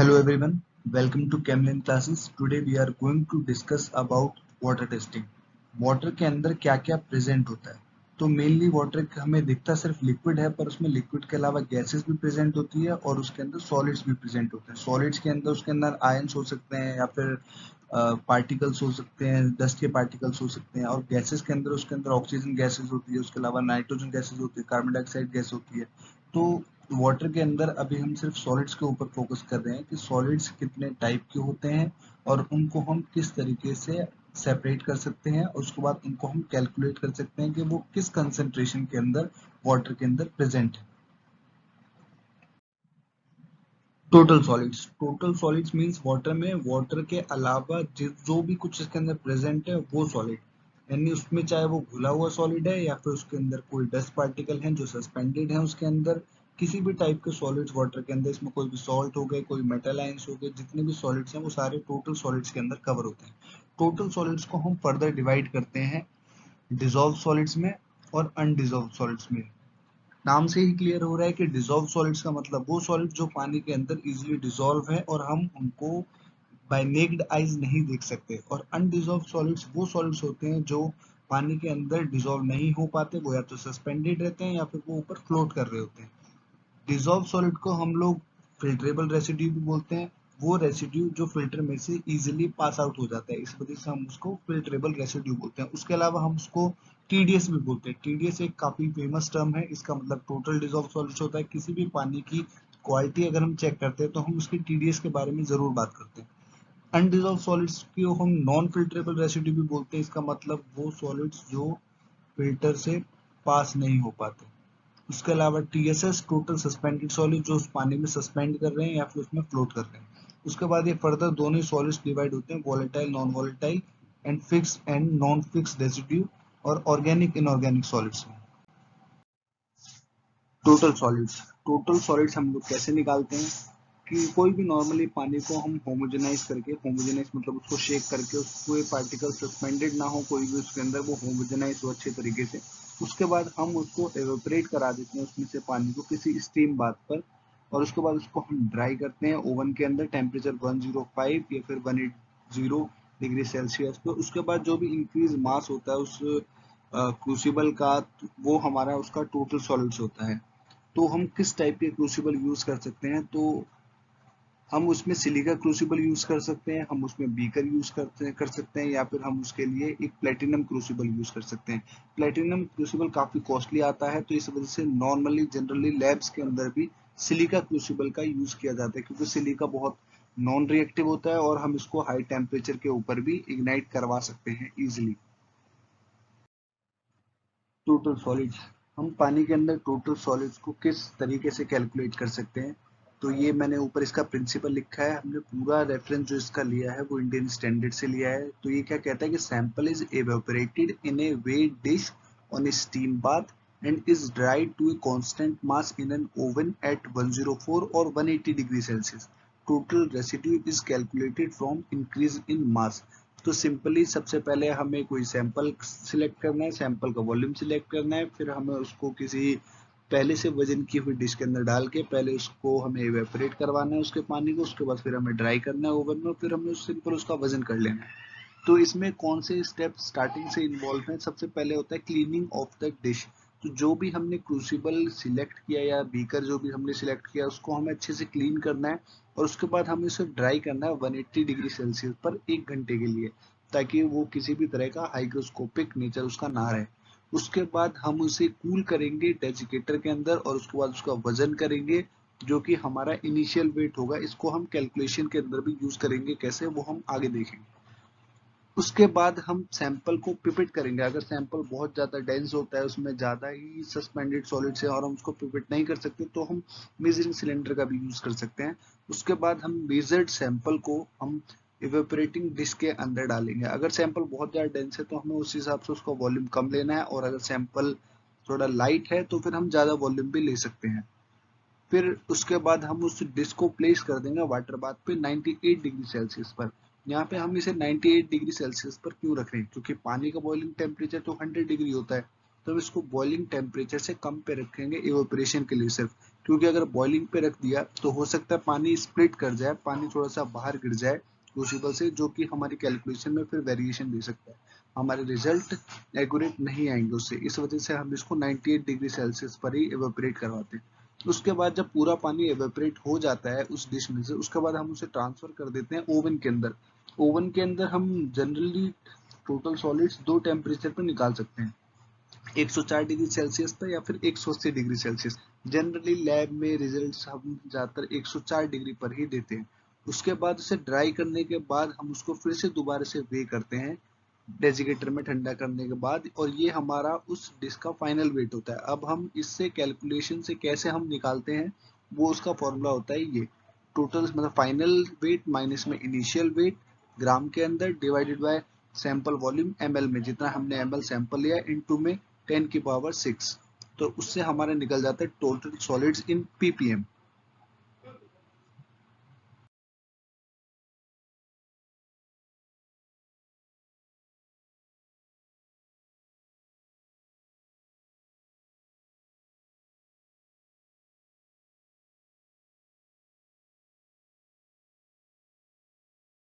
Hello everyone, welcome to Chemlin classes. Today we are going to discuss about water testing. Water के अंदर क्या क्या present होता है। तो मेनली वाटर हमें दिखता सिर्फ लिक्विड है, पर उसमें लिक्विड के अलावा गैसेस भी प्रेजेंट होती है और उसके अंदर सॉलिड्स भी प्रेजेंट होते हैं। सॉलिड्स के अंदर उसके अंदर आयंस हो सकते हैं या फिर पार्टिकल्स हो सकते हैं, डस्ट के पार्टिकल्स हो सकते हैं। और गैसेस के अंदर उसके अंदर ऑक्सीजन गैसेस होती है, उसके अलावा नाइट्रोजन गैसेस होती है, कार्बन डाइऑक्साइड गैस होती है। तो वाटर के अंदर अभी हम सिर्फ सॉलिड्स के ऊपर फोकस कर रहे हैं कि सॉलिड्स कितने टाइप के होते हैं और उनको हम किस तरीके से सेपरेट कर सकते हैं, और उसके बाद उनको हम कैलकुलेट कर सकते हैं कि वो किस कंसंट्रेशन के अंदर वाटर के अंदर प्रेजेंट है। टोटल सॉलिड्स मींस वाटर में वाटर के अलावा जो भी कुछ इसके अंदर प्रेजेंट है वो सॉलिड, यानी उसमें चाहे वो घुला हुआ सॉलिड है या फिर उसके अंदर कोई डस्ट पार्टिकल है जो सस्पेंडेड है उसके अंदर। किसी भी टाइप के सॉलिड्स वाटर के अंदर, इसमें कोई भी सॉल्ट हो गए, कोई मेटल आयंस हो गए, जितने भी सॉलिड्स हैं वो सारे टोटल सॉलिड्स के अंदर कवर होते हैं। टोटल सॉलिड्स को हम फर्दर डिवाइड करते हैं डिसॉल्व सॉलिड्स में और अनडिसॉल्व सॉलिड्स में। नाम से ही क्लियर हो रहा है कि डिसॉल्व सॉलिड्स का मतलब वो सॉलिड जो पानी के अंदर इजीली डिसॉल्व है और हम उनको बाय नेक्ड आइज नहीं देख सकते। और अनडिसॉल्व सॉलिड्स वो सॉलिड्स होते हैं जो पानी के अंदर डिसॉल्व नहीं हो पाते, वो या तो सस्पेंडेड रहते हैं या फिर वो ऊपर फ्लोट कर रहे होते हैं। डिसॉल्व सॉलिड को हम लोग फिल्ट्रेबल रेसिड्यू भी बोलते हैं। वो रेसिड्यू जो फिल्टर में से इजीली पास आउट हो जाता है, इस वजह से हम उसको फिल्ट्रेबल रेसिड्यू बोलते हैं। उसके अलावा हम उसको टीडीएस भी बोलते हैं। टीडीएस एक काफी फेमस टर्म है, इसका मतलब टोटल डिसॉल्व सॉलिड्स होता है। किसी भी पानी की क्वालिटी अगर हम चेक करते हैं तो हम उसकी टीडीएस के बारे में जरूर बात करते हैं। अनडिसॉल्व सॉलिड्स को हम नॉन फिल्ट्रेबल रेसिड्यू भी बोलते हैं। इसका मतलब वो सॉलिड्स जो फिल्टर से पास नहीं हो पाते। उसके अलावा टीएसएस टोटल सस्पेंडेड सॉलिड, जो उस पानी में सस्पेंड कर रहे हैं या फिर उसमें फ्लोट कर रहे हैं। उसके बाद ये फर्दर दोनों सॉलिड्स डिवाइड होते हैं volatile non volatile and fix and non fix residue और ऑर्गेनिक इनऑर्गेनिक सॉलिड्स में। टोटल सॉलिड्स हम लोग कैसे निकालते हैं कि कोई भी नॉर्मली पानी को हम होमोजेनाइज मतलब उसको शेक करके उसको पार्टिकल सस्पेंडेड ना हो कोई भी उसके अंदर, वो होमोजेनाइज हो अच्छे तरीके से। उसके बाद हम उसको एवेपोरेट करा देते हैं उसमें से पानी को किसी स्टीम बाथ पर, और उसके बाद उसको हम ड्राई करते हैं ओवन के अंदर टेम्परेचर 105 या फिर 180 डिग्री सेल्सियस पे। उसके बाद जो भी इंक्रीज मास होता है उस क्रूसिबल का, वो हमारा उसका टोटल सॉलिड्स होता है। तो हम किस टाइप के क्रूसिबल यूज कर सकते हैं, तो हम उसमें सिलिका क्रूसिबल यूज कर सकते हैं, हम उसमें बीकर यूज कर सकते हैं, या फिर हम उसके लिए एक प्लेटिनम क्रूसिबल यूज कर सकते हैं। प्लेटिनम क्रूसिबल काफी कॉस्टली आता है, तो इस वजह से नॉर्मली जनरली लैब्स के अंदर भी सिलिका क्रूसिबल का यूज किया जाता है, क्योंकि सिलिका बहुत नॉन रिएक्टिव होता है और हम इसको हाई टेम्परेचर के ऊपर भी इग्नाइट करवा सकते हैं इजिली। टोटल सॉलिड्स, हम पानी के अंदर टोटल सॉलिड्स को किस तरीके से कैलकुलेट कर सकते हैं, तो ये मैंने ऊपर इसका प्रिंसिपल लिखा है। हमने पूरा रेफरेंस जो इसका लिया है वो इंडियन स्टैंडर्ड से लिया है। तो ये क्या कहता है कि sample is evaporated in a wet dish on a steam bath and is dried to a constant mass in an oven at 104 or 180 degree Celsius. Total residue is calculated from increase in mass. तो simply सबसे पहले हमें कोई sample select करना है, sample का volume select करना है, फिर हमें उसको किसी पहले से वजन की हुई डिश के अंदर डाल के पहले उसको हमें इवेपोरेट करवाना है उसके पानी को। उसके बाद फिर हमें ड्राई करना है ओवन में, फिर हमें सिंपल उसका वजन कर लेना है। तो इसमें कौन से स्टेप स्टार्टिंग से इन्वॉल्व हैं, सबसे पहले होता है क्लीनिंग ऑफ द डिश। तो जो भी हमने क्रूसिबल सिलेक्ट किया या बीकर जो भी हमने सिलेक्ट किया उसको हमें अच्छे से क्लीन करना है, और उसके बाद हमें उसे ड्राई करना है 180 डिग्री सेल्सियस पर 1 घंटे के लिए, ताकि वो किसी भी तरह का हाइग्रोस्कोपिक नेचर उसका ना रहे। उसके बाद हम उसे कूल करेंगे डेजिकेटर के अंदर, और उसके बाद उसका वजन करेंगे जो कि हमारा इनिशियल वेट होगा। इसको हम कैलकुलेशन के अंदर भी यूज करेंगे, कैसे वो हम आगे देखेंगे। उसके बाद हम सैंपल को पिपेट करेंगे। अगर सैंपल बहुत ज़्यादा डेंस होता है, उसमें ज़्यादा ही सस्पेंडेड सॉलिड्स है और हम उसको पिपेट नहीं कर सकते, तो हम मेजरिंग सिलेंडर का भी यूज़ कर सकते हैं। उसके बाद हम मेजर्ड सैंपल को हम इवेपोरेटिंग डिश के अंदर डालेंगे। अगर सैंपल बहुत ज़्यादा डेंस है तो हमें उस हिसाब से उसका वॉल्यूम कम लेना है, और अगर सैंपल थोड़ा लाइट है तो फिर हम ज़्यादा वॉल्यूम भी ले सकते हैं। फिर उसके बाद हम उस डिश को प्लेस कर देंगे वाटर बाथ पे 98 डिग्री सेल्सियस पर। यहाँ पे हम इसे 98 डिग्री सेल्सियस पर क्यों रख रहे हैं, क्योंकि पानी का बॉइलिंग टेम्परेचर तो 100 डिग्री होता है, तो हम इसको बॉइलिंग टेम्परेचर से कम पे रखेंगे इवेपोरेशन के लिए सिर्फ, क्योंकि अगर बॉइलिंग पे रख दिया तो हो सकता है पानी स्प्लिट कर जाए, पानी थोड़ा सा बाहर गिर जाए क्रूसिबल से, जो कि हमारी कैलकुलेशन में फिर वेरिएशन दे सकता है, हमारे रिजल्ट एक्यूरेट नहीं आएंगे उससे। इस वजह से हम इसको 98 डिग्री सेल्सियस पर ही एवेपोरेट करवाते हैं। उसके बाद जब पूरा पानी एवेपोरेट हो जाता है उस डिश में से, उसके बाद हम उसे ट्रांसफर कर देते हैं ओवन के अंदर। ओवन के अंदर हम जनरली टोटल सॉलिड्स दो टेम्परेचर पर निकाल सकते हैं, 104 डिग्री सेल्सियस पर या फिर 180 डिग्री सेल्सियस। जनरली लैब में रिजल्ट्स हम ज़्यादातर 104 डिग्री पर ही देते हैं। उसके बाद उसे ड्राई करने के बाद हम उसको फिर से दोबारा से वे करते हैं डेजिकेटर में ठंडा करने के बाद, और ये हमारा उस डिश का फाइनल वेट होता है। अब हम इससे कैलकुलेशन से कैसे हम निकालते हैं, वो उसका फॉर्मूला होता है ये, टोटल मतलब फाइनल वेट माइनस में इनिशियल वेट ग्राम के अंदर divided by sample volume ml में, जितना हमने ml सैंपल लिया इनटू में 10 की पावर 6, तो उससे हमारा निकल जाता है टोटल सॉलिड्स इन ppm।